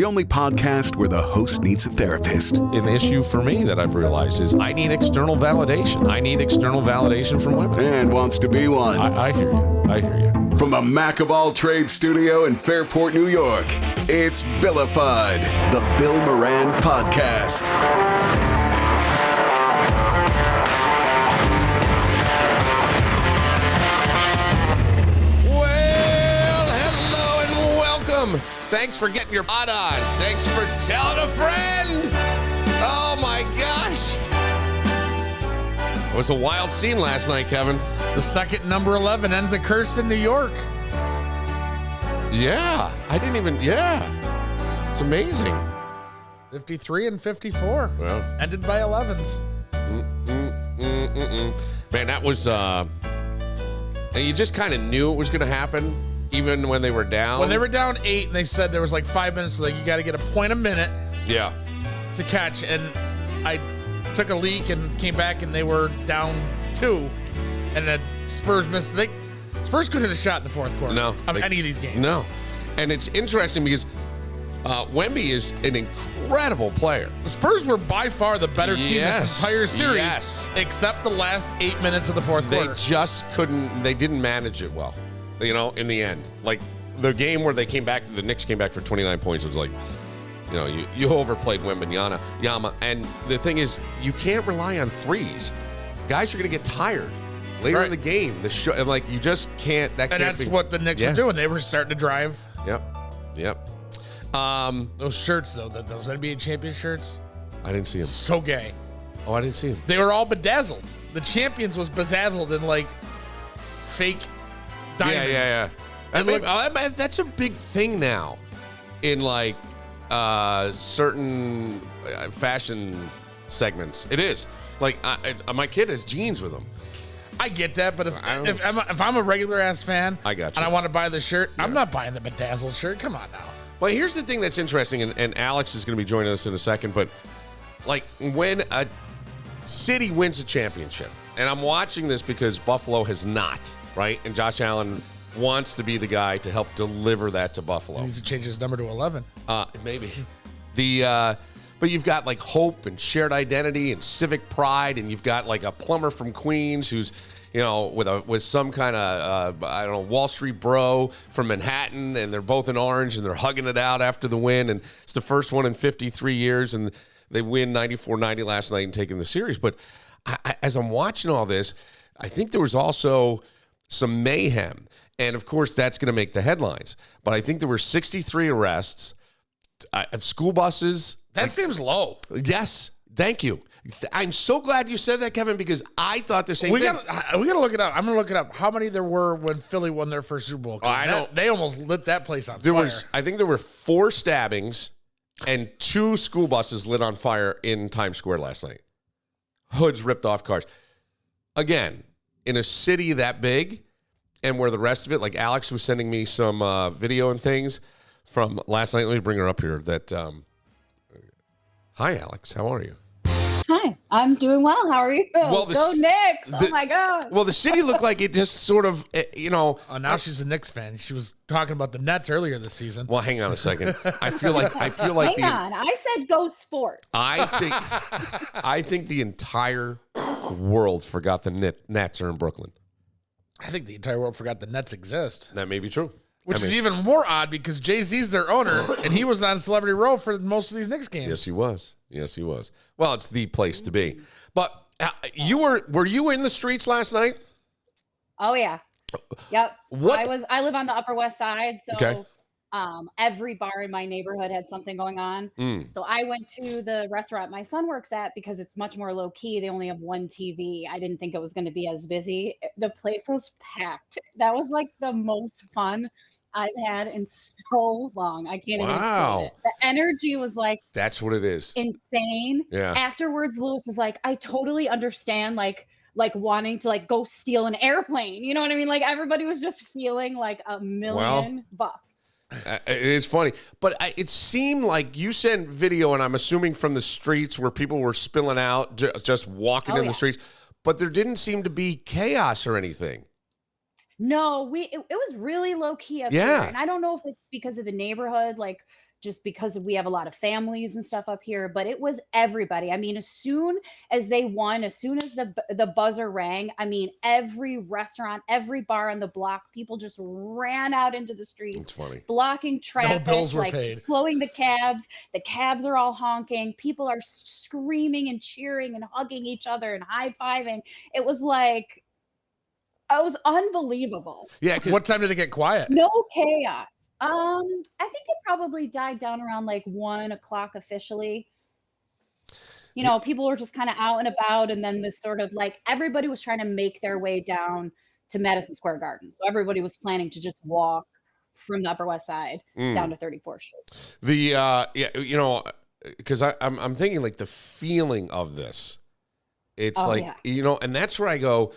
only podcast where the host needs a therapist. An issue for me that I've realized is I need external validation. I need external validation from women. And wants to be one. I hear you. I hear you. From the Mac of All Trades studio in Fairport, New York, it's Billified, the Bill Moran Podcast. Thanks for getting your pot on. Thanks for telling a friend. Oh, my gosh. It was a wild scene last night, Kevin. The second number 11 ends a curse in New York. Yeah. It's amazing. 53 and 54. Well. Ended by 11s. Man, that was... and you just kind of knew it was going to happen. Even when they were down? When they were down 8 and they said there was like 5 minutes, so like you got to get a point a minute to catch. And I took a leak and came back and they were down 2. And then Spurs missed. Spurs couldn't hit a shot in the fourth quarter of any of these games. No. And it's interesting because Wemby is an incredible player. The Spurs were by far the better team this entire series, except the last 8 minutes of the fourth quarter. They just couldn't, they didn't manage it well. You know, in the end, like the game where they came back, the Knicks came back for 29 points. It was like, you know, you overplayed Wembanyama. And the thing is, you can't rely on threes. Guys are going to get tired later in the game. And like, you just can't. That's what the Knicks were doing. They were starting to drive. Yep. Those shirts, though, those NBA champion shirts. I didn't see them. So gay. Oh, I didn't see them. They were all bedazzled. The champions was bedazzled in like fake diamonds. Yeah. That's a big thing now in like certain fashion segments. It is. Like my kid has jeans with them. I get that, but if I'm a regular ass fan, I got you. And I want to buy the shirt, I'm not buying the bedazzled shirt. Come on now. Well, here's the thing that's interesting, and Alex is going to be joining us in a second, but like when a city wins a championship, and I'm watching this because Buffalo has not, right? And Josh Allen wants to be the guy to help deliver that to Buffalo. He needs to change his number to 11. Maybe. But you've got like hope and shared identity and civic pride, and you've got like a plumber from Queens who's, you know, with some kind of Wall Street bro from Manhattan, and they're both in orange and they're hugging it out after the win, and it's the first one in 53 years, and they win 94-90 last night and taking the series. But as I'm watching all this, I think there was also some mayhem, and of course that's going to make the headlines. But I think there were 63 arrests of school buses. That seems low. Yes, thank you. I'm so glad you said that, Kevin, because I thought the same thing. We got to look it up. I'm going to look it up. How many there were when Philly won their first Super Bowl? I know. They almost lit that place on fire. I think there were 4 stabbings and 2 school buses lit on fire in Times Square last night. Hoods ripped off cars. Again, in a city that big, and where the rest of it, like Alex was sending me some video and things from last night. Let me bring her up here. Hi, Alex. How are you? Hi, I'm doing well. How are you? Well, Go Knicks! Oh my God! Well, the city looked like it just sort of, Oh, now she's a Knicks fan. She was talking about the Nets earlier this season. Well, hang on a second. I feel like. Hang on. I said go sports. I think the entire world forgot the Nets are in Brooklyn. I think the entire world forgot the Nets exist. That may be true. Which is even more odd because Jay-Z's their owner, and he was on Celebrity Row for most of these Knicks games. Yes, he was. Well, it's the place to be. But were you in the streets last night? Oh yeah. Yep. What? I live on the Upper West Side, so Okay. Every bar in my neighborhood had something going on. So I went to the restaurant my son works at because it's much more low key. They only have one TV. I didn't think it was going to be as busy. The place was packed. That was like the most fun I've had in so long. I can't even explain it. The energy was like, that's what it is. Insane. Yeah. Afterwards, Lewis was like, I totally understand like wanting to like go steal an airplane. You know what I mean? Like everybody was just feeling like $1 million bucks. It is funny, but it seemed like you sent video, and I'm assuming from the streets where people were spilling out, just walking in the streets, but there didn't seem to be chaos or anything. No, it was really low key up here, and I don't know if it's because of the neighborhood. Like just because we have a lot of families and stuff up here, but it was everybody. I mean, as soon as they won, as soon as the buzzer rang, I mean, every restaurant, every bar on the block, people just ran out into the streets. It's funny. Blocking traffic, No bills were like paid. slowing the cabs. The cabs are all honking. People are screaming and cheering and hugging each other and high-fiving. It was like, it was unbelievable. Yeah. What time did it get quiet? No chaos. I think it probably died down around like 1 o'clock officially. You know, people were just kind of out and about, and then this sort of like everybody was trying to make their way down to Madison Square Garden. So everybody was planning to just walk from the Upper West Side down to 34th Street. You know, because I'm thinking like the feeling of this. It's you know, and that's where I go,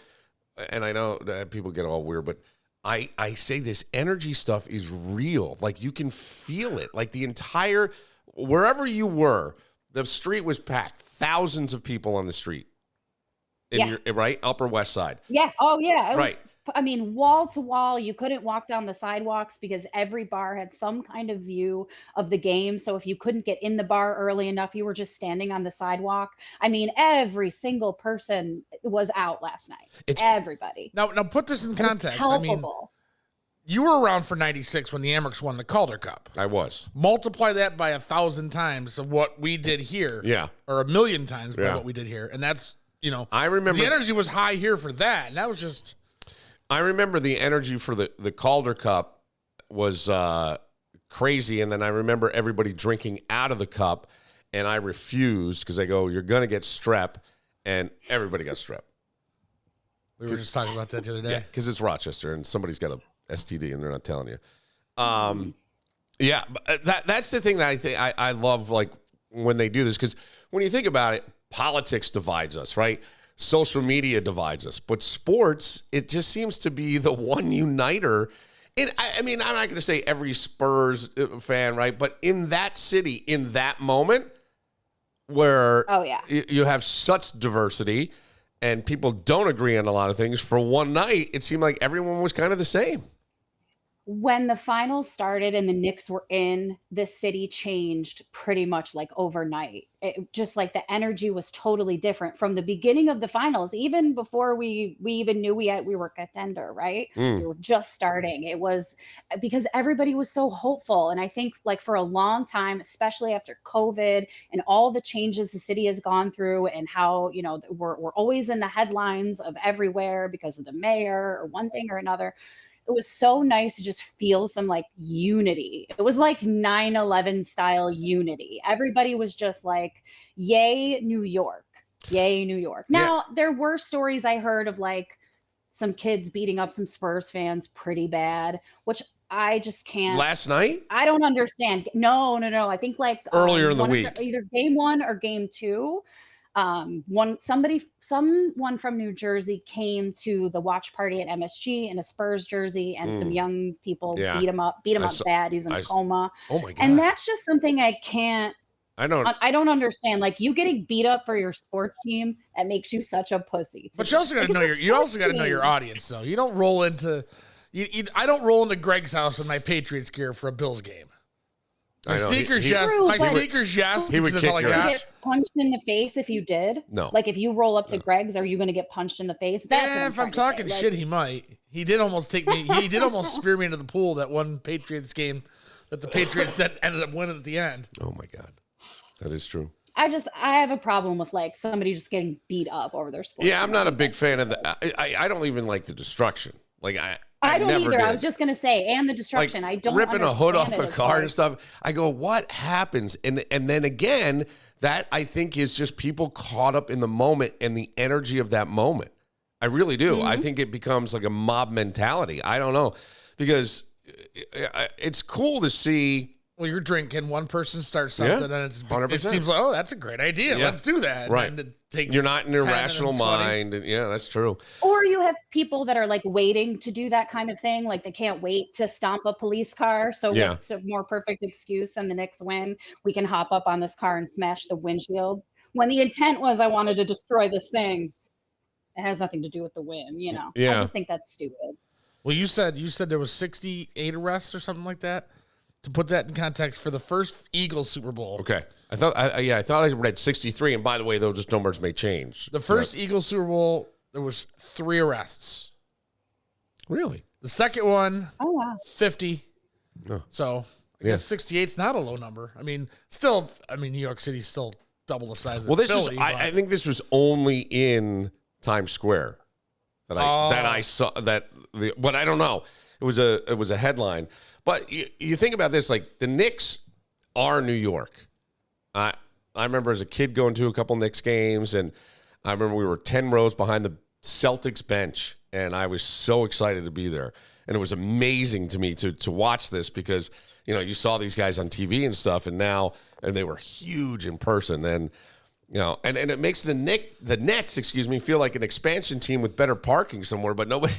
and I know that people get all weird, but I say this energy stuff is real. Like you can feel it. Like the entire, wherever you were, the street was packed. Thousands of people on the street. Your right? Upper West Side. Yeah. Oh yeah. It right. was, I mean, wall to wall, you couldn't walk down the sidewalks because every bar had some kind of view of the game. So if you couldn't get in the bar early enough, you were just standing on the sidewalk. I mean, every single person was out last night. Everybody. Now put this in context. I mean, you were around for 96 when the Amerks won the Calder Cup. I was. Multiply that by 1,000 times of what we did here. Yeah. Or 1,000,000 times by what we did here. And that's, you know, I remember the energy was high here for that. And that was just... I remember the energy for the Calder Cup was crazy, and then I remember everybody drinking out of the cup, and I refused because I go, you're going to get strep, and everybody got strep. We were just talking about that the other day. Yeah, because it's Rochester, and somebody's got a STD, and they're not telling you. Yeah, but that's the thing that I think I love, like, when they do this, because when you think about it, politics divides us, right? Social media divides us, but sports, it just seems to be the one uniter. And I mean, I'm not going to say every Spurs fan, right? But in that city, in that moment, where you have such diversity and people don't agree on a lot of things, for one night, it seemed like everyone was kind of the same. When the finals started and the Knicks were in, the city changed pretty much like overnight. It just like the energy was totally different from the beginning of the finals, even before we even knew we were a contender, right? We were just starting. It was because everybody was so hopeful. And I think like for a long time, especially after COVID and all the changes the city has gone through and how, you know, we're always in the headlines of everywhere because of the mayor or one thing or another. It was so nice to just feel some like unity. It was like 9/11 style unity. Everybody was just like, yay, New York. Yay, New York. Now, there were stories I heard of like some kids beating up some Spurs fans pretty bad, which I just can't. Last night? I don't understand. No. I think like earlier in the week, either game 1 or game 2. Someone from New Jersey came to the watch party at MSG in a Spurs jersey, and some young people beat him up bad. He's in a coma. Oh my God. And that's just something I don't understand. Like, you getting beat up for your sports team, that makes you such a pussy. But you also got to know your audience, though. You don't roll into I don't roll into Greg's house in my Patriots gear for a Bills game. My sneakers, yes. He would kick you get punched in the face if you did. No. Like if you roll up to Greg's, are you going to get punched in the face? That's if I'm talking shit, he might. He did almost take me. He did almost spear me into the pool that one Patriots game that the Patriots ended up winning at the end. Oh my God, that is true. I have a problem with like somebody just getting beat up over their sports. Yeah, I'm not a big fan of that. I don't even like the destruction. Like I don't never either. did. I was just going to say, and the destruction. Like, I don't ripping a hood off a car and stuff. I go, what happens? And then again, that I think is just people caught up in the moment and the energy of that moment. I really do. Mm-hmm. I think it becomes like a mob mentality. I don't know, because it's cool to see. Well, you're drinking, one person starts something, and it seems like, oh, that's a great idea. Yeah. Let's do that. Right. And it takes you're not in your rational mind. And yeah, that's true. Or you have people that are like waiting to do that kind of thing. Like they can't wait to stomp a police car. So it's a more perfect excuse. And the Knicks win, we can hop up on this car and smash the windshield. When the intent was, I wanted to destroy this thing. It has nothing to do with the win, you know? Yeah. I just think that's stupid. Well, you said there was 68 arrests or something like that. to put that in context, for the first Eagles Super Bowl. Okay. I thought I read 63, and by the way, those numbers may change. The first Eagles Super Bowl, there was 3 arrests. Really? The second one, 50. Oh. So I guess 68's not a low number. I mean, New York City's still double the size of Philly. I think this was only in Times Square that I saw that. But I don't know. It was a headline. But you think about this, like the Knicks are New York. I remember as a kid going to a couple Knicks games, and I remember we were 10 rows behind the Celtics bench, and I was so excited to be there. And it was amazing to me to watch this because, you saw these guys on TV and stuff, and they were huge in person. And, and it makes the Nets, feel like an expansion team with better parking somewhere, but nobody,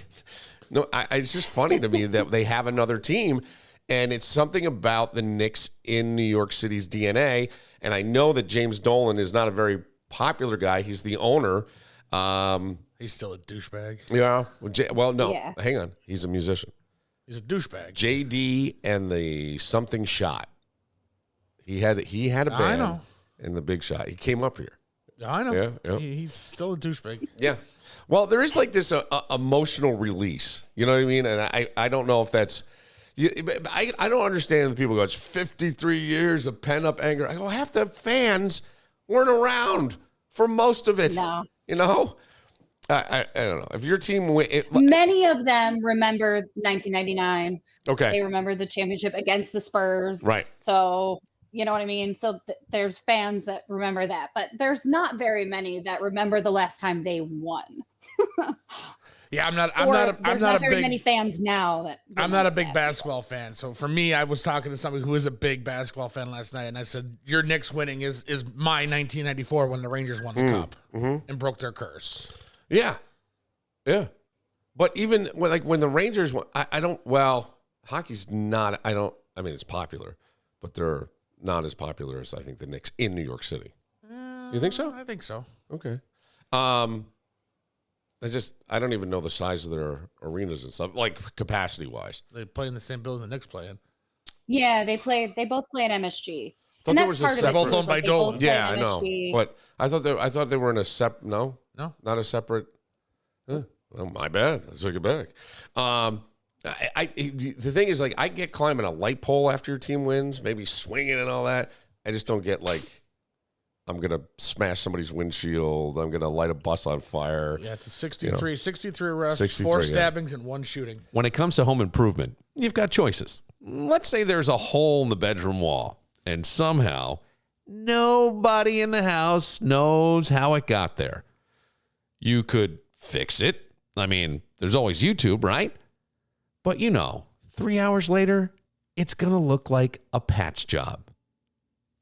it's just funny to me that they have another team. And it's something about the Knicks in New York City's DNA. And I know that James Dolan is not a very popular guy. He's the owner. He's still a douchebag. Yeah. Well, no. Yeah. Hang on. He's a musician. He's a douchebag. JD and the Something Shot. He had a band in the Big Shot. He came up here. I know. Yeah. He's still a douchebag. Yeah. Well, there is like this emotional release. You know what I mean? And I don't know if that's... I don't understand when people go, it's 53 years of pent-up anger. I go, half the fans weren't around for most of it. No. I don't know. If your team many of them remember 1999. Okay. They remember the championship against the Spurs. Right. So, you know what I mean? So there's fans that remember that, but there's not very many that remember the last time they won. Yeah, I'm not very many fans now that I'm not a big basketball fan. So for me, I was talking to somebody who is a big basketball fan last night, and I said, "Your Knicks winning is my 1994 when the Rangers won the cup and broke their curse." Yeah. But even when the Rangers won, hockey's not. It's popular, but they're not as popular as I think the Knicks in New York City. You think so? I think so. Okay. I don't even know the size of their arenas and stuff, like capacity-wise. They play in the same building the Knicks play in. Yeah, they both play at MSG. And that's part of it. They're both owned by Dolan. Yeah, I know. But I thought they were in a separate. No, not a separate. Oh, my bad. I took it back. The thing is, like, I get climbing a light pole after your team wins, maybe swinging and all that. I just don't get I'm going to smash somebody's windshield. I'm going to light a bus on fire. Yeah, it's a 63 arrests, 4 stabbings, and 1 shooting. When it comes to home improvement, you've got choices. Let's say there's a hole in the bedroom wall, and somehow nobody in the house knows how it got there. You could fix it. I mean, there's always YouTube, right? But 3 hours later, it's going to look like a patch job.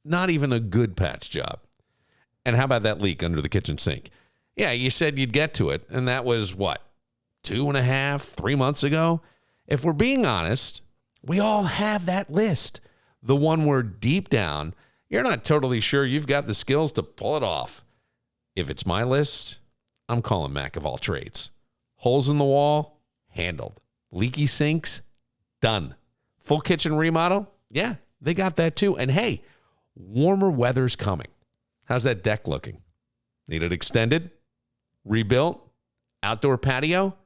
Not even a good patch job. And how about that leak under the kitchen sink? Yeah, you said you'd get to it, and that was, 2.5, 3 months ago? If we're being honest, we all have that list. The one where deep down, you're not totally sure you've got the skills to pull it off. If it's my list, I'm calling Mac of all trades. Holes in the wall? Handled. Leaky sinks? Done. Full kitchen remodel? Yeah, they got that too. And hey, warmer weather's coming. How's that deck looking? Need it extended? Rebuilt? Outdoor patio?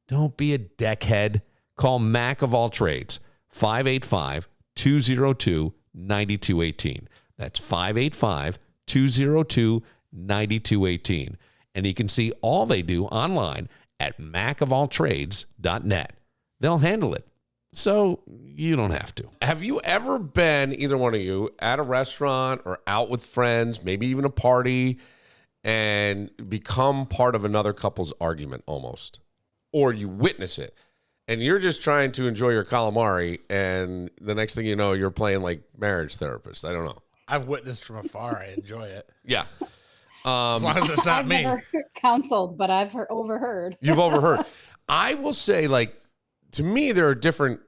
Don't be a deckhead. Call Mac of all trades. 585-202-9218. That's 585-202-9218. And you can see all they do online at macofalltrades.net. They'll handle it, so you don't have to. Have you ever been, either one of you, at a restaurant or out with friends, maybe even a party, and become part of another couple's argument almost? Or you witness it, and you're just trying to enjoy your calamari, and the next thing you know, you're playing like marriage therapist. I don't know. I've witnessed from afar. I enjoy it. Yeah. As long as it's not me. I've never counseled, but I've overheard. You've overheard. I will say, to me, there are different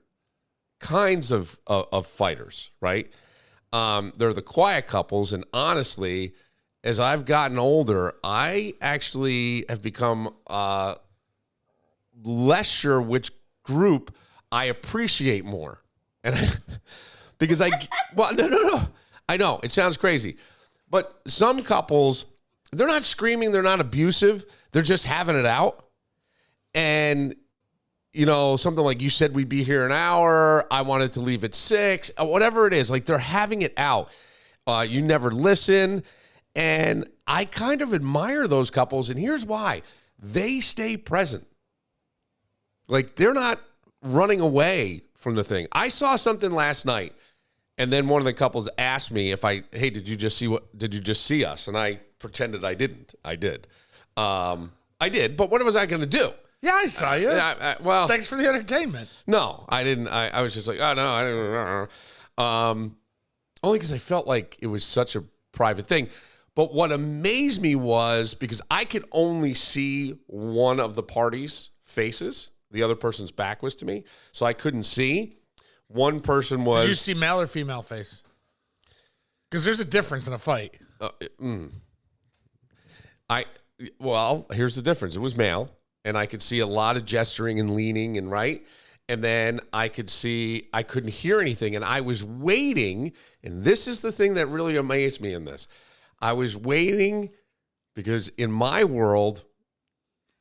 kinds of fighters, right? They're the quiet couples, and honestly, as I've gotten older, I actually have become less sure which group I appreciate more. And because no. I know it sounds crazy, but some couples, they're not screaming, they're not abusive, they're just having it out. And something like, you said we'd be here an hour, I wanted to leave at 6, whatever it is, like they're having it out. You never listen. And I kind of admire those couples, and here's why. They stay present. Like, they're not running away from the thing. I saw something last night, and then one of the couples asked me hey, did you just see us? And I pretended I didn't. I did. I did, but what was I going to do? Yeah, I saw you. Well, thanks for the entertainment. No, I didn't. I was just like, oh, no, I didn't. Only because I felt like it was such a private thing. But what amazed me was, because I could only see one of the parties' faces. The other person's back was to me, so I couldn't see. One person was... Did you see male or female face? Because there's a difference in a fight. Well, here's the difference. It was male, and I could see a lot of gesturing and leaning and right. And then I couldn't hear anything, and I was waiting, and this is the thing that really amazed me in this. I was waiting because in my world,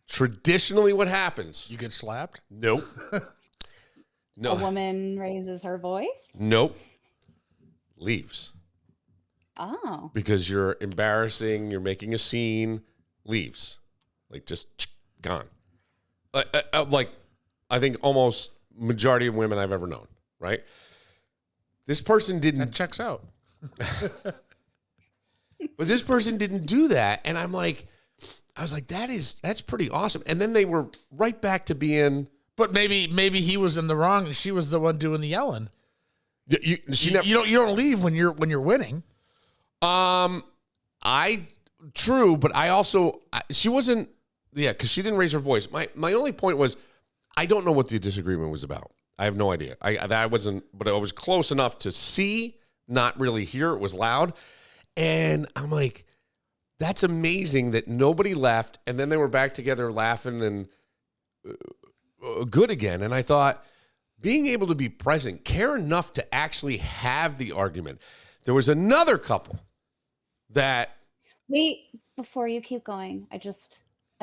traditionally what happens... You get slapped? Nope. No. A woman raises her voice? Nope. Leaves. Oh. Because you're embarrassing, you're making a scene, leaves. Like, just gone. Like, I think almost majority of women I've ever known, right? This person didn't... That checks out. But this person didn't do that, and I was like, that's pretty awesome. And then they were right back to being... But maybe he was in the wrong and she was the one doing the yelling. You don't leave when you're winning. True, but I also she wasn't, because she didn't raise her voice. My only point was, I don't know what the disagreement was about. I have no idea. But I was close enough to see, not really hear. It was loud. And I'm like, that's amazing that nobody left. And then they were back together laughing and good again. And I thought, being able to be present, care enough to actually have the argument. There was another couple that... Wait, before you keep going, a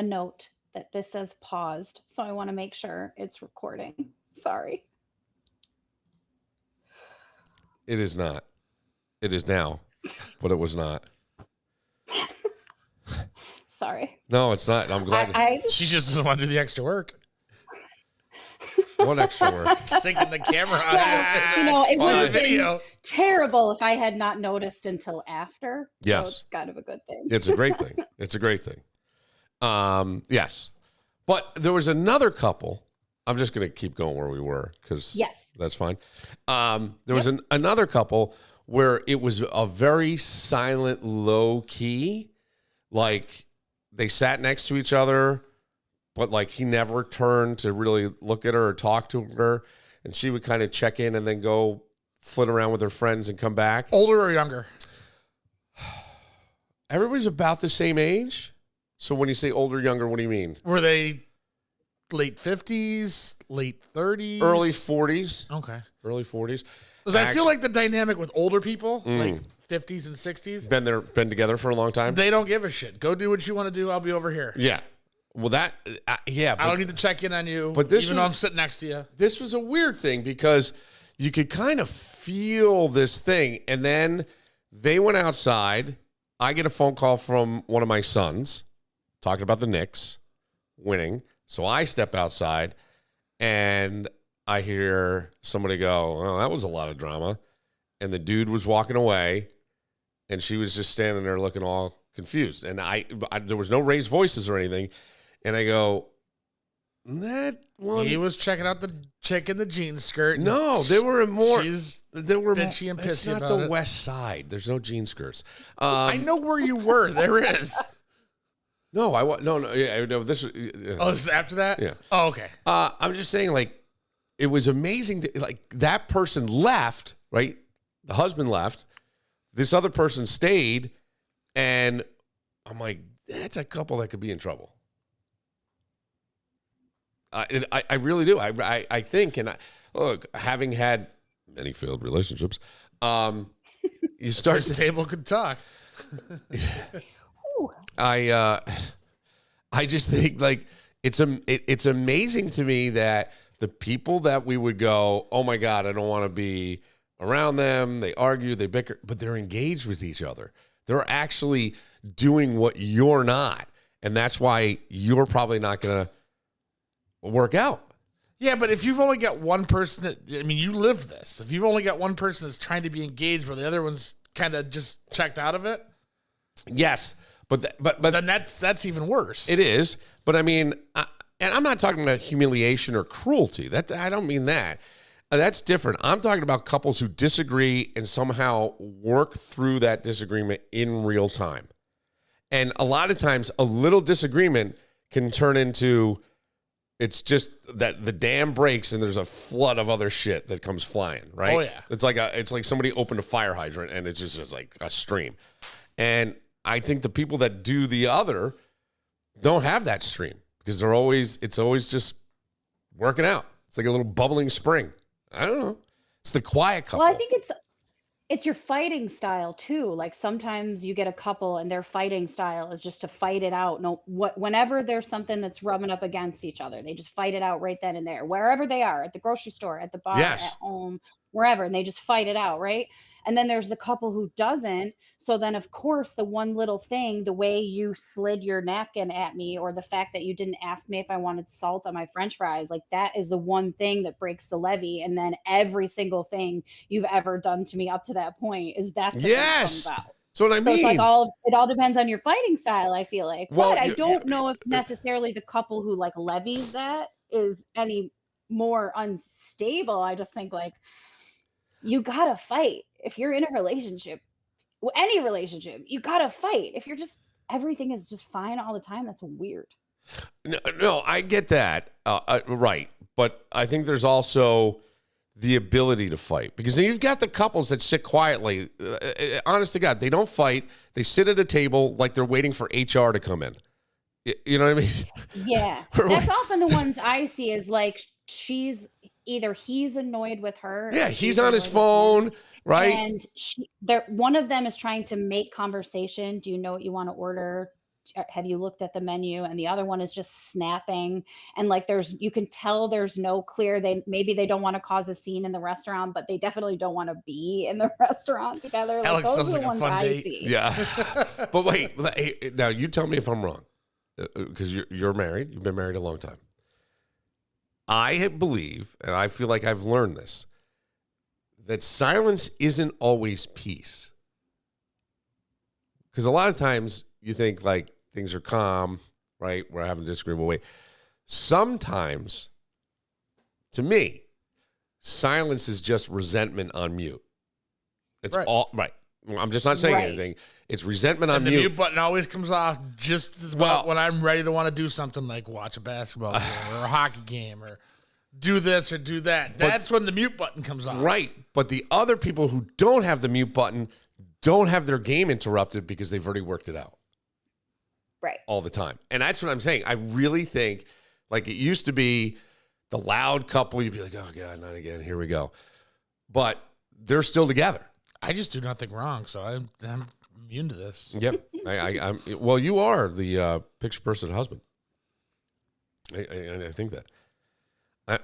note that this says paused. So I want to make sure it's recording. Sorry. It is not. It is now, but it was not. Sorry. No, it's not. I'm glad. She just doesn't want to do the extra work. What extra work? Syncing the camera on it would have been terrible if I had not noticed until after. Yes. So it's kind of a good thing. It's a great thing. It's a great thing. Yes. But there was another couple. I'm just going to keep going where we were because that's fine. There was another couple where it was a very silent, low key, like they sat next to each other, but like he never turned to really look at her or talk to her. And she would kind of check in and then go flit around with her friends and come back. Older or younger? Everybody's about the same age. So when you say older, younger, what do you mean? Were they late 50s, late 30s? Early 40s. Okay. Early 40s. Because I feel like the dynamic with older people, like 50s and 60s. Been together for a long time. They don't give a shit. Go do what you want to do. I'll be over here. Yeah. Well, I don't need to check in on you, but even though I'm sitting next to you. This was a weird thing because you could kind of feel this thing. And then they went outside. I get a phone call from one of my sons talking about the Knicks winning. So I step outside and I hear somebody go, "Oh, that was a lot of drama." And the dude was walking away and she was just standing there looking all confused. And there was no raised voices or anything. And I go, that one. He was checking out the chick in the jean skirt. No, there were more. There were bitchy and pissy. It's not the West Side. There's no jean skirts. I know where you were. There is. No, no. Yeah, no. This was this is after that. Yeah. Oh, okay. I'm just saying, like, it was amazing. That person left, right? The husband left. This other person stayed, and I'm like, that's a couple that could be in trouble. I really do. I think, and look, having had many failed relationships. You start the table could talk. I just think like it's amazing to me that the people that we would go, oh my God, I don't want to be around them. They argue, they bicker, but they're engaged with each other. They're actually doing what you're not. And that's why you're probably not going to work out. Yeah, but if you've only got one person you live this. If you've only got one person that's trying to be engaged where the other one's kind of just checked out of it. Yes. But then that's even worse. It is. But I mean, and I'm not talking about humiliation or cruelty. I don't mean that. That's different. I'm talking about couples who disagree and somehow work through that disagreement in real time. And a lot of times a little disagreement can turn into, it's just that the dam breaks and there's a flood of other shit that comes flying, right? Oh yeah. It's like somebody opened a fire hydrant and it's just like a stream. And I think the people that do the other don't have that stream because it's always just working out. It's like a little bubbling spring. I don't know. It's the quiet couple. Well, I think it's your fighting style too. Like sometimes you get a couple and their fighting style is just to fight it out. Whenever there's something that's rubbing up against each other, they just fight it out right then and there, wherever they are, at the grocery store, at the bar, Yes. at home, wherever, and they just fight it out, right? And then there's the couple who doesn't. So then, of course, the one little thing, the way you slid your napkin at me, or the fact that you didn't ask me if I wanted salt on my French fries, like that is the one thing that breaks the levee. And then every single thing you've ever done to me up to that point is that's the thing that comes out. That's what I mean. So it's like it all depends on your fighting style, I feel like. Well, but I don't know if necessarily the couple who like levies that is any more unstable. I just think like you gotta fight. If you're in a relationship, any relationship, you gotta fight. If you're just everything is just fine all the time, that's weird. No, I get that. Right. But I think there's also the ability to fight because then you've got the couples that sit quietly. Honest to God, they don't fight. They sit at a table like they're waiting for HR to come in. You know what I mean? Yeah. That's often the ones I see is like he's annoyed with her. Yeah, he's on his phone, right? And one of them is trying to make conversation. Do you know what you want to order? Have you looked at the menu? And the other one is just snapping. And like you can tell there's no clear, maybe they don't want to cause a scene in the restaurant, but they definitely don't want to be in the restaurant together. Like, Alex those sounds are the like a ones fun I date. see. Yeah. But wait, now you tell me if I'm wrong because you're married. You've been married a long time. I believe, and I feel like I've learned this, that silence isn't always peace. Because a lot of times you think like things are calm, right? We're having a disagreement. Wait, sometimes, to me, silence is just resentment on mute. It's all right. I'm just not saying anything. It's resentment on and the mute. mute button always comes off just as well when I'm ready to want to do something like watch a basketball game or a hockey game or do this or do that. That's when the mute button comes off. Right. But the other people who don't have the mute button don't have their game interrupted because they've already worked it out. Right. All the time. And that's what I'm saying. I really think like it used to be the loud couple. You'd be like, oh God, not again. Here we go. But they're still together. I just do nothing wrong, so I'm immune to this. Yep. Well, you are the picture person husband. I think that.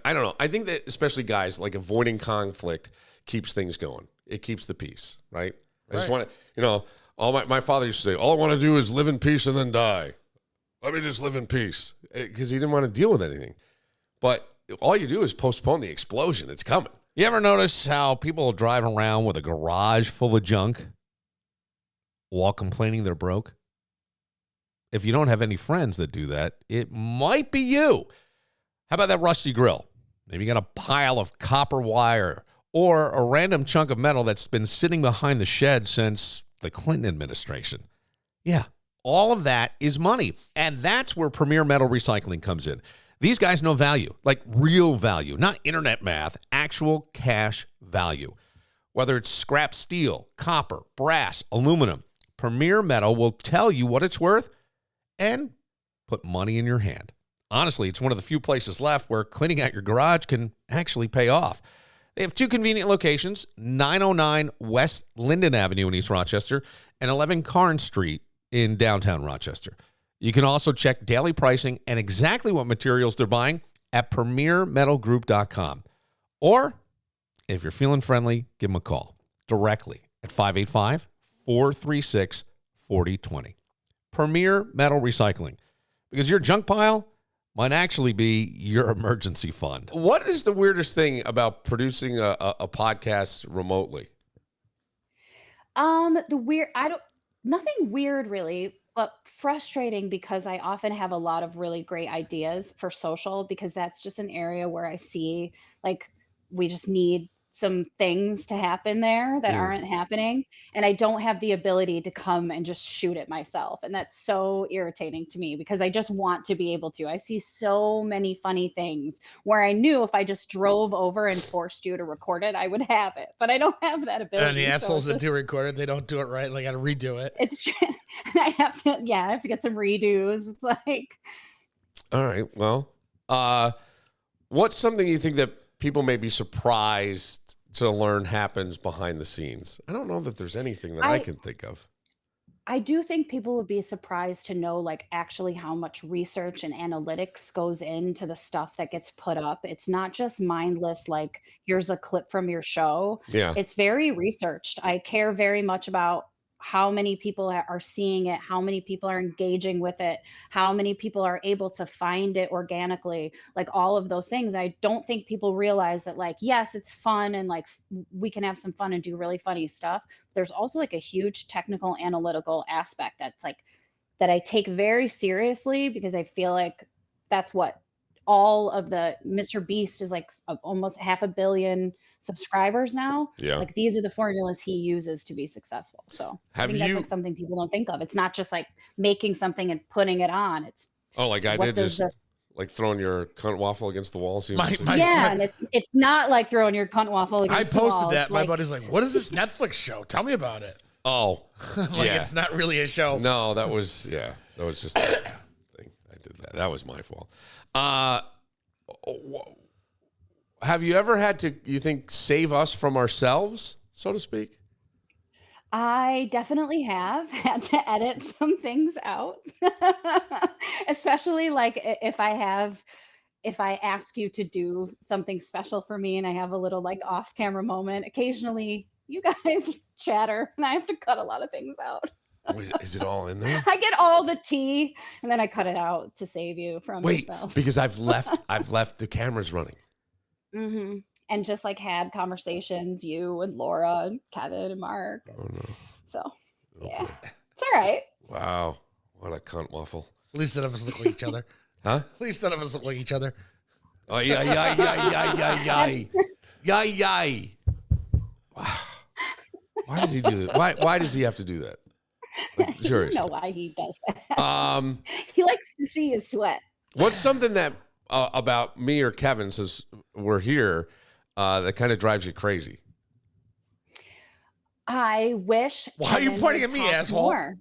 I don't know. I think that especially guys, like avoiding conflict keeps things going. It keeps the peace, right? I just want to, my father used to say, all I want to do is live in peace and then die. Let me just live in peace. Because he didn't want to deal with anything. But all you do is postpone the explosion. It's coming. You ever notice how people drive around with a garage full of junk while complaining they're broke? If you don't have any friends that do that, it might be you. How about that rusty grill? Maybe you got a pile of copper wire or a random chunk of metal that's been sitting behind the shed since the Clinton administration. Yeah, all of that is money. And that's where Premier Metal Recycling comes in. These guys know value, like real value, not internet math, actual cash value. Whether it's scrap steel, copper, brass, aluminum, Premier Metal will tell you what it's worth and put money in your hand. Honestly, it's one of the few places left where cleaning out your garage can actually pay off. They have 2 convenient locations, 909 West Linden Avenue in East Rochester and 11 Carn Street in downtown Rochester. You can also check daily pricing and exactly what materials they're buying at premiermetalgroup.com. Or, if you're feeling friendly, give them a call directly at 585-436-4020. Premier Metal Recycling. Because your junk pile might actually be your emergency fund. What is the weirdest thing about producing a podcast remotely? Nothing weird really, but frustrating because I often have a lot of really great ideas for social because that's just an area where I see like we just need some things to happen there that aren't happening. And I don't have the ability to come and just shoot it myself. And that's so irritating to me because I just want to be able to. I see so many funny things where I knew if I just drove over and forced you to record it, I would have it. But I don't have that ability. And the assholes that do record it, they don't do it right. And they got to redo it. It's just, I have to get some redos. It's like. All right. Well, what's something you think that people may be surprised to learn happens behind the scenes? I don't know that there's anything that I can think of. I do think people would be surprised to know like actually how much research and analytics goes into the stuff that gets put up. It's not just mindless, like here's a clip from your show. Yeah. It's very researched. I care very much about how many people are seeing it, how many people are engaging with it, how many people are able to find it organically, like all of those things. I don't think people realize that like, yes, it's fun and like we can have some fun and do really funny stuff. There's also like a huge technical analytical aspect that's like, that I take very seriously because I feel like that's what all of the Mr. Beast is like almost 500 million subscribers now. Yeah. Like these are the formulas he uses to be successful. So I think that's like something people don't think of. It's not just like making something and putting it on. It's like I did just like throwing your cunt waffle against the wall. And it's not like throwing your cunt waffle against the wall. I posted that. My buddy's like, what is this Netflix show? Tell me about it. Oh, it's not really a show. No, that was just a thing. I did that. That was my fault. Have you ever had to, you think, save us from ourselves, so to speak? I definitely have had to edit some things out, especially like if I ask you to do something special for me and I have a little like off camera moment, occasionally you guys chatter and I have to cut a lot of things out. Wait, is it all in there? I get all the tea and then I cut it out to save you from yourself. Because I've left the cameras running. Mm-hmm. And just like had conversations, you and Laura and Kevin and Mark. Oh no. So yeah, it's all right. Wow. What a cunt waffle. At least none of us look like each other. Huh? At least none of us look like each other. Oh, yeah. Why does he do that? Why does he have to do that? Like, seriously. I don't know why he does that. He likes to see his sweat. What's something that about me or Kevin, since we're here, that kind of drives you crazy? I wish. Why are you pointing at me, asshole? More.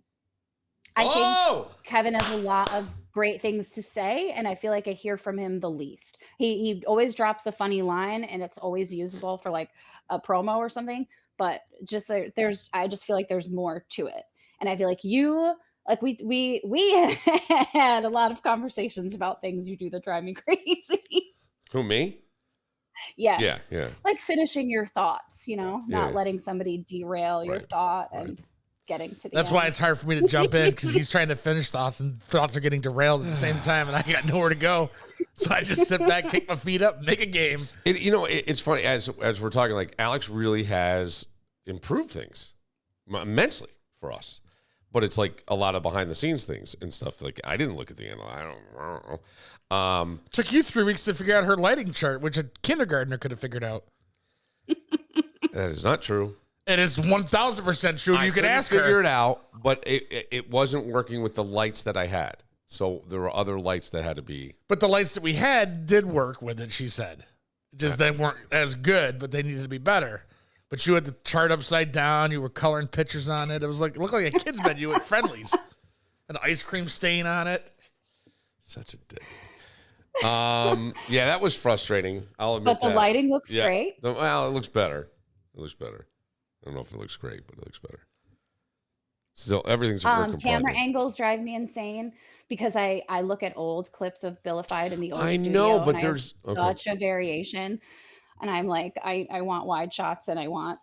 I think Kevin has a lot of great things to say, and I feel like I hear from him the least. He always drops a funny line, and it's always usable for like a promo or something. But just I just feel like there's more to it, and I feel like you. Like we had a lot of conversations about things you do that drive me crazy. Who, me? Yes. Yeah. Like finishing your thoughts, not letting somebody derail your thought and getting to the That's end. why it's hard for me to jump in because he's trying to finish thoughts and thoughts are getting derailed at the same time and I got nowhere to go. So I just sit back, kick my feet up, make a game. It's funny as we're talking, like Alex really has improved things immensely for us. But it's like a lot of behind the scenes things and stuff. Like I didn't look at the end. I don't know. Took you 3 weeks to figure out her lighting chart, which a kindergartner could have figured out. That is not true. It is 1,000% true. You could ask her. Figure it out, but it wasn't working with the lights that I had. So there were other lights that had to be. But the lights that we had did work with it. She said, just they weren't as good, but they needed to be better. But you had the chart upside down. You were coloring pictures on it. It was like, it looked like a kid's menu at Friendly's. An ice cream stain on it. Such a dick. Yeah, that was frustrating. I'll admit But the lighting looks great. Well, it looks better. I don't know if it looks great, but it looks better. So everything's a work in Camera progress. angles drive me insane because I look at old clips of Billified in the old studio. know, but and there's such a variation, and I'm like, I want wide shots, and I want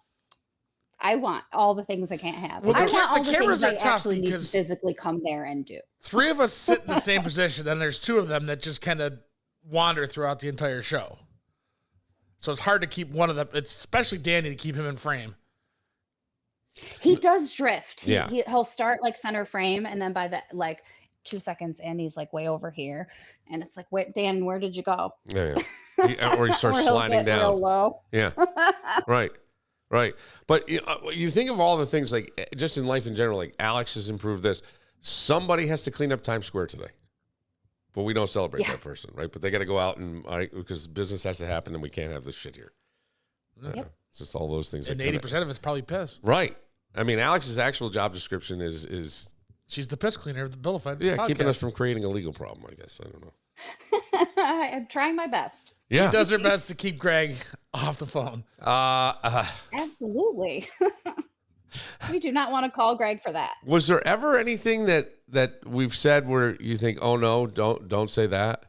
all the things I can't have. Well, I want all the cameras things are I tough actually need to because physically come there and do. 3 of us sit in the same position, and there's 2 of them that just kind of wander throughout the entire show. So it's hard to keep one of them, especially Danny, to keep him in frame. He does drift. Yeah. He'll start like center frame, and then by the 2 seconds, Andy's like way over here, and it's like, wait, Dan, where did you go? Yeah. Or he starts Or he'll sliding get down. real low. Yeah. Right. But you think of all the things, like just in life in general, like Alex has improved this. Somebody has to clean up Times Square today. But we don't celebrate that person, right? But they got to go out and because business has to happen, and we can't have this shit here. It's just all those things. And 80% of it's probably piss. Right. I mean, Alex's actual job description is she's the piss cleaner of the Billified podcast. Keeping us from creating a legal problem, I guess. I don't know. I'm trying my best. Yeah. She does her best to keep Greg off the phone. Absolutely. We do not want to call Greg for that. Was there ever anything that we've said where you think, oh no, don't say that?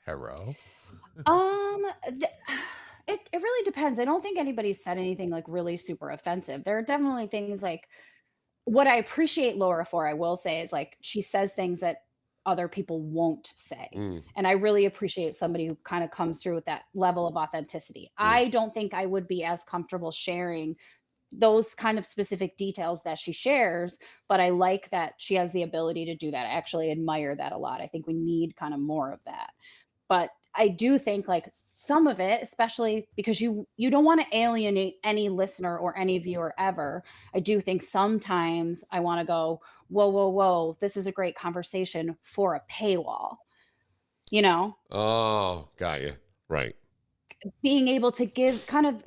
Hello. It really depends. I don't think anybody's said anything like really super offensive. There are definitely things like what I appreciate Laura for, I will say, is like she says things that other people won't say. And I really appreciate somebody who kind of comes through with that level of authenticity. I don't think I would be as comfortable sharing those kind of specific details that she shares, but I like that she has the ability to do that. I actually admire that a lot. I think we need kind of more of that. But I do think like some of it, especially because you don't want to alienate any listener or any viewer ever. I do think sometimes I want to go, whoa, this is a great conversation for a paywall, Oh, got you. Right. Being able to give kind of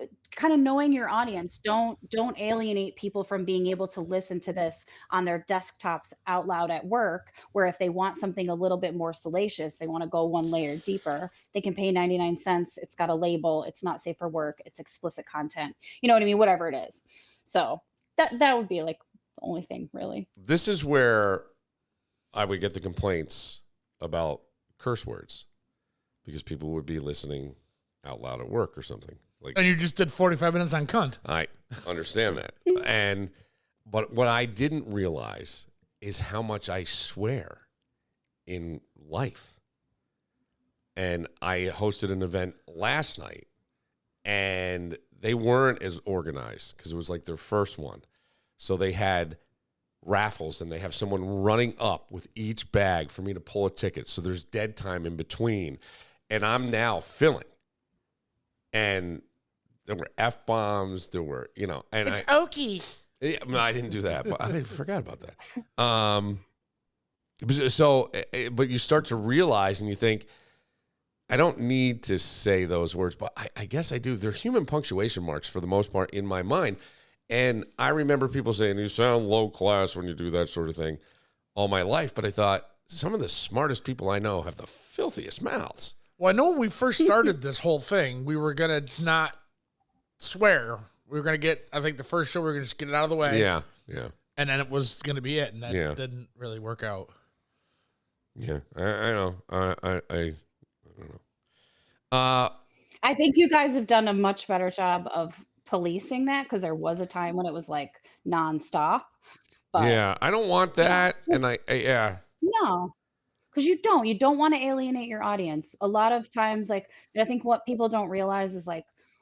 knowing your audience. Don't alienate people from being able to listen to this on their desktops out loud at work, where if they want something a little bit more salacious, they want to go one layer deeper, they can pay 99 cents. It's got a label. It's not safe for work. It's explicit content. You know what I mean? Whatever it is. So that would be like the only thing, really. This is where I would get the complaints about curse words because people would be listening out loud at work or something. And you just did 45 minutes on cunt. I understand that. But what I didn't realize is how much I swear in life. And I hosted an event last night, and they weren't as organized because it was like their first one. So they had raffles, and they have someone running up with each bag for me to pull a ticket. So there's dead time in between. And I'm now filling. And there were F-bombs, there were, and it's okie. Yeah, I didn't do that, but I forgot about that. But you start to realize and you think, I don't need to say those words, but I guess I do. They're human punctuation marks for the most part in my mind. And I remember people saying, you sound low class when you do that sort of thing all my life. But I thought, some of the smartest people I know have the filthiest mouths. Well, I know when we first started this whole thing, we were going to not swear. We were going to I think the first show, we were going to just get it out of the way. Yeah. And then it was going to be it. And that didn't really work out. Yeah, I know. I don't know. I think you guys have done a much better job of policing that, because there was a time when it was like nonstop. But yeah, I don't want that. Yeah, no. Because you don't want to alienate your audience. A lot of times, I think what people don't realize is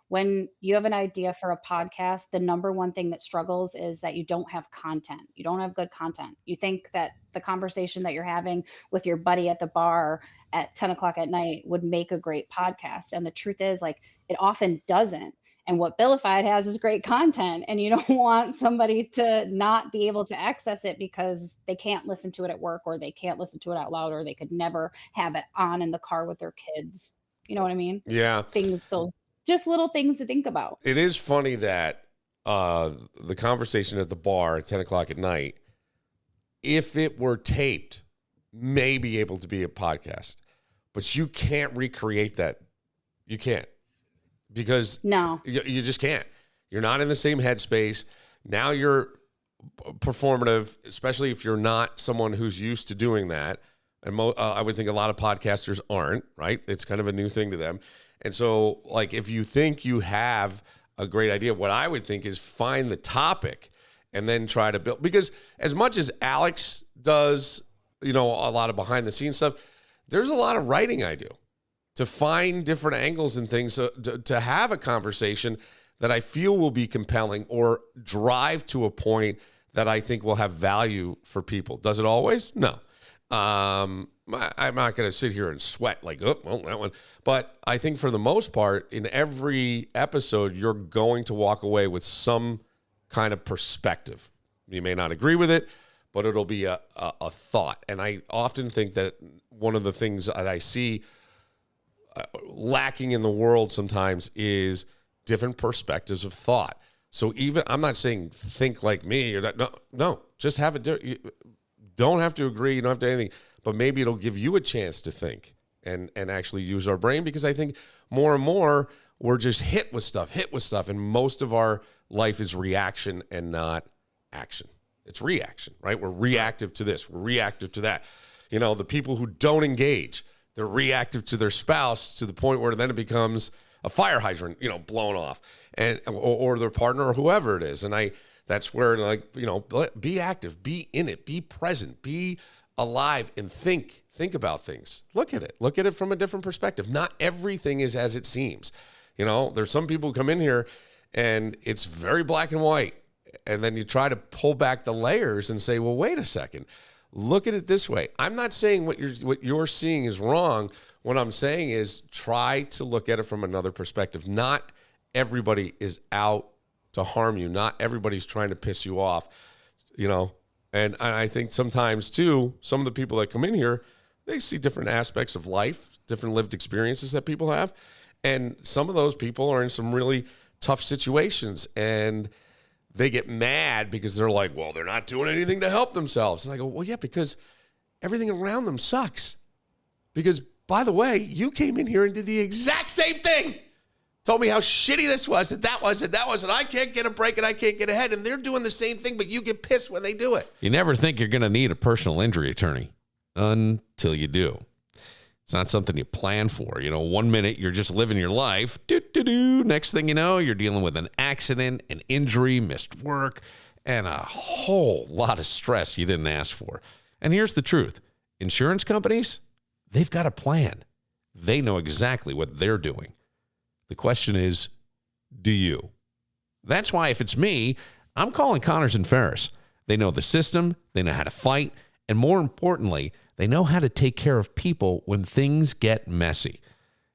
when you have an idea for a podcast, the number one thing that struggles is that you don't have content. You don't have good content. You think that the conversation that you're having with your buddy at the bar at 10 o'clock at night would make a great podcast. And the truth is it often doesn't. And what Billified has is great content, and you don't want somebody to not be able to access it because they can't listen to it at work, or they can't listen to it out loud, or they could never have it on in the car with their kids. You know what I mean? Yeah. Just little things to think about. It is funny that the conversation at the bar at 10 o'clock at night, if it were taped, may be able to be a podcast. but you can't recreate that. You can't, because you just can't. You're not in the same headspace. Now you're performative, especially if you're not someone who's used to doing that. And I would think a lot of podcasters aren't, right? It's kind of a new thing to them. And so, like, if you think you have a great idea, what I would think is find the topic and then try to build. Because as much as Alex does, a lot of behind the scenes stuff, there's a lot of writing I do to find different angles and things to have a conversation that I feel will be compelling or drive to a point that I think will have value for people. Does it always? No. I'm not going to sit here and sweat like, oh, well, that one. But I think for the most part, in every episode, you're going to walk away with some kind of perspective. You may not agree with it, but it'll be a thought. And I often think that one of the things that I see lacking in the world sometimes is different perspectives of thought. So even, I'm not saying think like me or that. No, just have it. You don't have to agree. You don't have to do anything, but maybe it'll give you a chance to think and actually use our brain, because I think more and more we're just hit with stuff. And most of our life is reaction and not action. It's reaction, right? We're reactive to this. We're reactive to that. The people who don't engage, they're reactive to their spouse to the point where then it becomes a fire hydrant, blown off, and or their partner or whoever it is. And that's where, be active, be in it, be present, be alive, and think about things. Look at it from a different perspective. Not everything is as it seems. There's some people who come in here and it's very black and white. And then you try to pull back the layers and say, well, wait a second, look at it this way. I'm not saying what you're seeing is wrong. What I'm saying is try to look at it from another perspective. Not everybody is out to harm you. Not everybody's trying to piss you off, And I think sometimes, too, some of the people that come in here, they see different aspects of life, different lived experiences that people have. And some of those people are in some really tough situations. And they get mad because they're like, well, they're not doing anything to help themselves. And I go, well, yeah, because everything around them sucks. Because, by the way, you came in here and did the exact same thing. Told me how shitty this was, and that was, and I can't get a break and I can't get ahead. And they're doing the same thing, but you get pissed when they do it. You never think you're going to need a personal injury attorney until you do. It's not something you plan for. 1 minute you're just living your life. Next thing you know, you're dealing with an accident, an injury, missed work, and a whole lot of stress you didn't ask for. And here's the truth. Insurance companies, they've got a plan. They know exactly what they're doing. The question is, do you? That's why if it's me, I'm calling Connors and Ferris. They know the system, they know how to fight, and more importantly, they know how to take care of people when things get messy.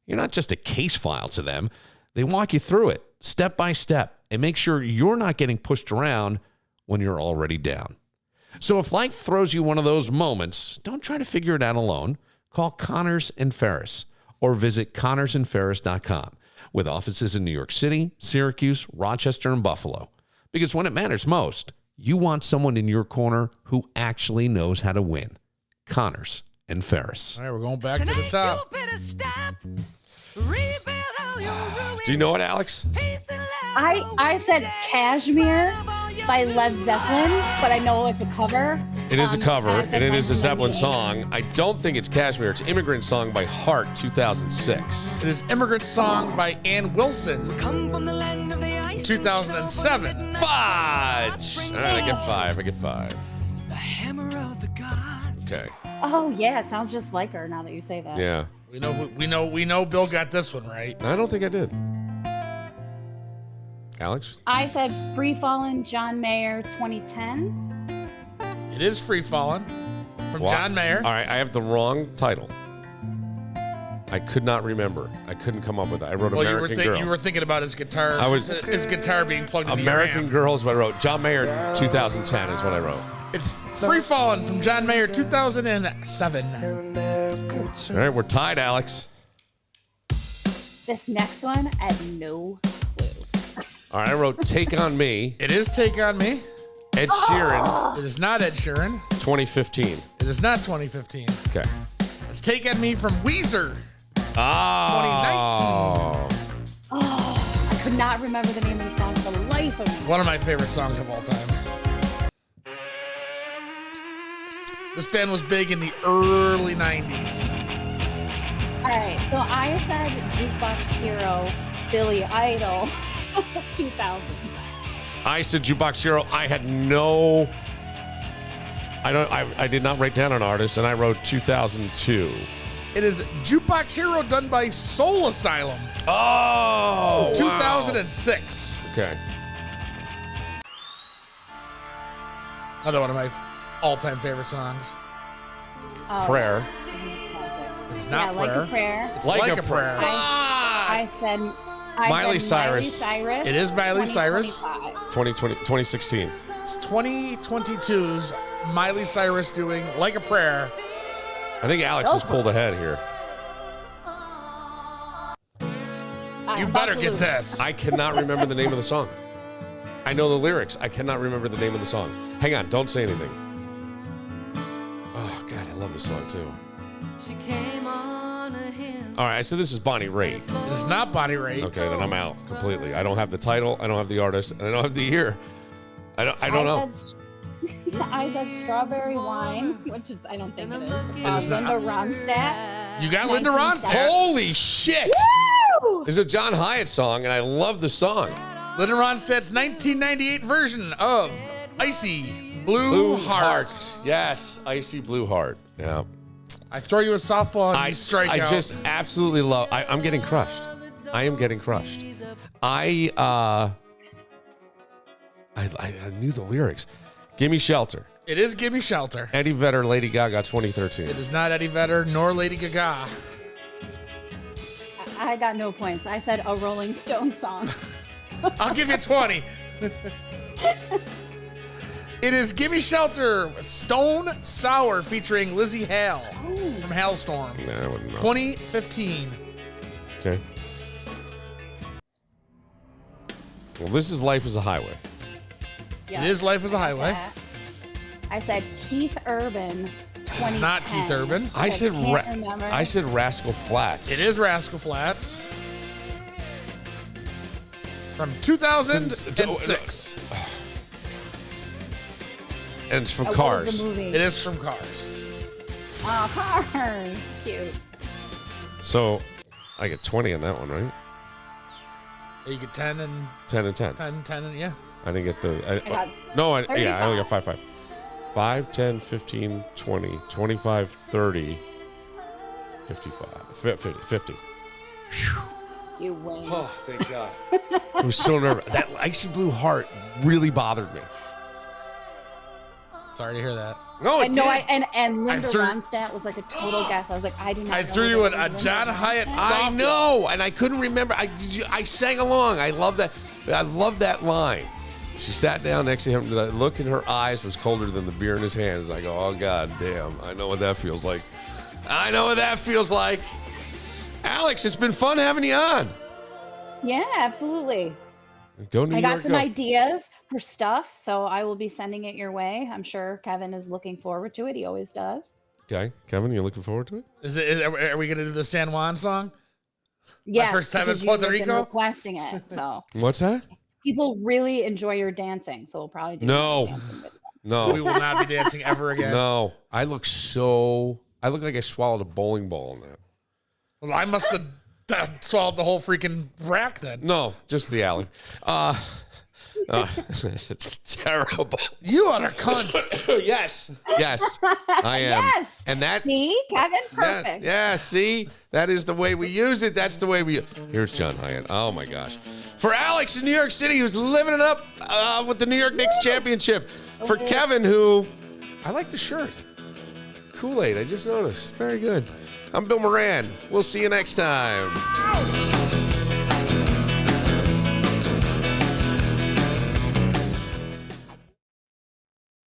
You're not just a case file to them. They walk you through it step by step and make sure you're not getting pushed around when you're already down. So if life throws you one of those moments, don't try to figure it out alone. Call Connors and Ferris or visit connorsandferris.com with offices in New York City, Syracuse, Rochester, and Buffalo. Because when it matters most, you want someone in your corner who actually knows how to win. Connors and Ferris. All right, we're going back to the top. Do you know it, Alex? I said Cashmere by Led Zeppelin, but I know it's a cover. It is a cover, and it is a Zeppelin song. I don't think it's Cashmere. It's Immigrant Song by Heart, 2006. It is Immigrant Song by Ann Wilson, 2007. Fudge! All right, I get five. The hammer of the gods. Okay. Oh yeah, it sounds just like her now that you say that. Yeah. We know Bill got this one right. I don't think I did. Alex? I said Free Fallin', John Mayer, 2010. It is Free Fallin' from John Mayer. All right, I have the wrong title. I could not remember. I couldn't come up with it. I wrote American Girl. You were thinking about his guitar. His guitar being plugged into American Girl is what I wrote. John Mayer, 2010 is what I wrote. It's Free Fallin' from John Mayer, 2007. All right, we're tied, Alex. This next one, I have no clue. All right, I wrote Take On Me. It is Take On Me. Ed Sheeran. It is not Ed Sheeran. 2015. It is not 2015. Okay. It's Take On Me from Weezer. Oh. 2019. Oh, I could not remember the name of the song for the life of me. One of my favorite songs of all time. This band was big in the early 90s. All right, so I said Jukebox Hero, Billy Idol, 2000. I said Jukebox Hero. I had no. I did not write down an artist, and I wrote 2002. It is Jukebox Hero done by Soul Asylum. Oh, 2006. Wow. Okay. Another one of my all-time favorite songs. Oh, Prayer. This is a classic. It's not Prayer. Like a Prayer. It's like a Prayer. I said Miley Cyrus. It is Miley Cyrus. 2016. It's 2022's Miley Cyrus doing Like a Prayer. I think Alex has pulled ahead here. You better get this. I cannot remember the name of the song. I know the lyrics. I cannot remember the name of the song. Hang on. Don't say anything. Oh, God. I love this song, too. She came on a hill. All right. So this is Bonnie Raitt. It is not Bonnie Raitt. Okay. Then I'm out completely. I don't have the title. I don't have the artist. And I don't have the year. I don't know. I said Strawberry Wine, which is, I don't think it is. It is not. Linda Ronstadt. You got Linda Ronstadt. Holy shit. Woo! This is a John Hyatt song, and I love the song. Linda Ronstadt's 1998 version of Icy Blue Heart. Yes, Icy Blue Heart. Yeah. I throw you a softball and you strike out. I just absolutely love. I'm getting crushed. I am getting crushed. I knew the lyrics. Gimme Shelter. It is Gimme Shelter. Eddie Vedder, Lady Gaga, 2013. It is not Eddie Vedder nor Lady Gaga. I got no points. I said a Rolling Stone song. I'll give you 20. It is Gimme Shelter, Stone Sour, featuring Lizzie Hale from Hailstorm. Nah, I wouldn't know. 2015. Okay. Well, this is Life is a Highway. It is Life is a Highway. I said Keith Urban, 2010. It's not Keith Urban. I said remember. I said Rascal Flatts. It is Rascal Flatts. From 2006. And it's from What was Cars. the movie? It is from Cars. Oh, Cars. Cute. So I get 20 on that one, right? You get 10 and 10 and 10. 10 and yeah. I didn't get the. I got I only got 35. 5. 5, 10, 15, 20, 25, 30, 55, 50. You win. Oh, thank God. I was so nervous. That Icy Blue Heart really bothered me. Sorry to hear that. No, it And did. no, and Linda threw- Ronstadt was like a total guess. I was like, I do not. I know threw who you this a is. John Linda Hyatt Ronstadt. I softball. know, and I couldn't remember. I sang along. I love that. I love that line. She sat down next to him. The look in her eyes was colder than the beer in his hands. I go, oh, God damn. I know what that feels like. I know what that feels like. Alex, it's been fun having you on. Yeah, absolutely. Go New I York. got some ideas for stuff, so I will be sending it your way. I'm sure Kevin is looking forward to it. He always does. Okay. Kevin, you looking forward to it? Are we going to do the San Juan song? Yes, first time in because Puerto you've been Rico? requesting it. So What's that? people really enjoy your dancing, so we'll probably do No. dancing with them. No. We will not be dancing ever again. No. I look like I swallowed a bowling ball in that. Well, I must have swallowed the whole freaking rack then. No, just the alley. It's terrible. You are a cunt. Yes, I am. Yes. And that. See, Kevin, perfect. Yeah, see, that is the way we use it. That's the way we. Here's John Hyatt. Oh my gosh. For Alex in New York City, who's living it up with the New York Knicks championship. For Kevin, who I like the shirt. Kool-Aid. I just noticed. Very good. I'm Bill Moran. We'll see you next time.